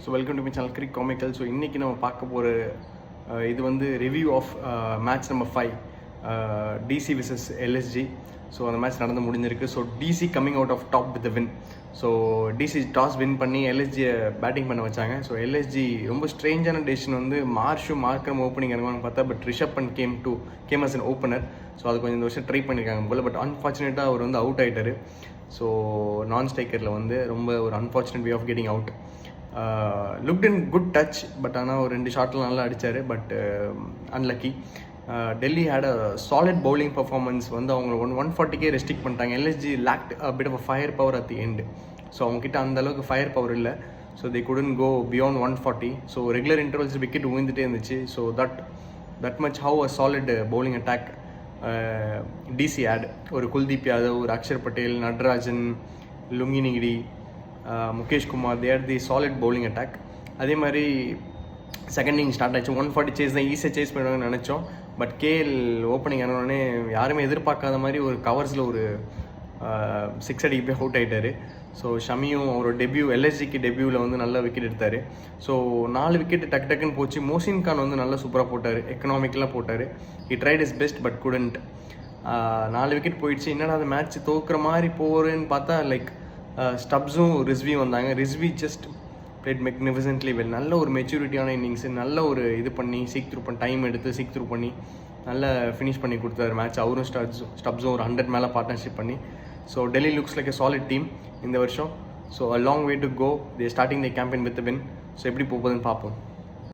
So welcome to my channel cric comical. So இன்றைக்கி நம்ம பார்க்க போகிற இது வந்து review of match number 5 DC versus LSG. So அந்த மேட்ச் நடந்து முடிஞ்சிருக்கு. So DC coming out of top with win. So DC toss win பண்ணி எல்எஸ்ஜியை பேட்டிங் பண்ண வச்சாங்க. ஸோ எல்எஸ்ஜி ரொம்ப ஸ்ட்ரேஞ்சான டெசிஷன் வந்து மார்க்கரம் ஓப்பனிங் இறங்குவான்னு பார்த்தா, but Rishabh Pant came as an opener. So அது கொஞ்சம் இந்த வருஷம் ட்ரை பண்ணியிருக்காங்க போல். பட் அன்ஃபார்ச்சுனேட்டாக அவர் வந்து அவுட் ஆகிட்டார். ஸோ நான் ஸ்ட்ரைக்கரில் வந்து ரொம்ப ஒரு unfortunate way of getting out. Looked in good touch, but ஆனால் ஒரு 2 ஷாட்டில் நல்லா அடித்தார். But unlucky. Delhi had a solid bowling performance. வந்து அவங்க 140 ரெஸ்ட்ரிக்ட் பண்ணிட்டாங்க. LSG lacked bit of fire power at the end. So அவங்ககிட்ட அந்தளவுக்கு ஃபயர் பவர் இல்லை. So they couldn't go beyond 140. So regular intervals wicket விழுந்துட்டே இருந்துச்சு. So that much have a solid bowling attack DC add. ஒரு குல்தீப் யாதவ், ஒரு Axar Patel, Natarajan, Lungi Ngidi, Mukesh Kumar, they are the solid bowling attack. அதே மாதிரி second inning start ஆச்சு. 140 chase தான் ஈஸியாக சேஸ் பண்ணுவாங்கன்னு நினச்சோம். பட் கேஎல் ஓப்பனிங் இறங்கினோடனே யாருமே எதிர்பார்க்காத மாதிரி ஒரு கவர்ஸில் ஒரு 6 அடிக்கு போய் அவுட் ஆகிட்டார். ஸோ ஷமியும் அவரோட எல்எஸ்ஜிக்கு டெபியூவில் வந்து நல்ல விக்கெட் எடுத்தார். ஸோ 4 விக்கெட் டக்குன்னு போச்சு. மோசின் கான் வந்து நல்லா சூப்பராக போட்டார், எக்கனாமிக்கலாக போட்டார். He tried his best but couldn't. 4 wicket போயிடுச்சு. என்னடா அது மேட்ச் தோக்குற மாதிரி போகிறேன்னு பார்த்தா, லைக் ஸ்டப்ஸும் ரிஸ்வியும் வந்தாங்க. Rizvi just played magnificently well. நல்ல ஒரு மெச்சூரிட்டியான இன்னிங்ஸு, நல்ல ஒரு இது பண்ணி டைம் எடுத்து சீக் த்ரூ பண்ணி நல்லா ஃபினிஷ் பண்ணி கொடுத்தாரு மேட்ச். அவரும் ஸ்டப்ஸும் ஒரு 100 மேலே பார்ட்னர்ஷிப் பண்ணி. So Delhi looks like a solid team இந்த வருஷம். So a long way to go. They starting the campaign with win. So எப்படி போகுதுன்னு பார்ப்போம்.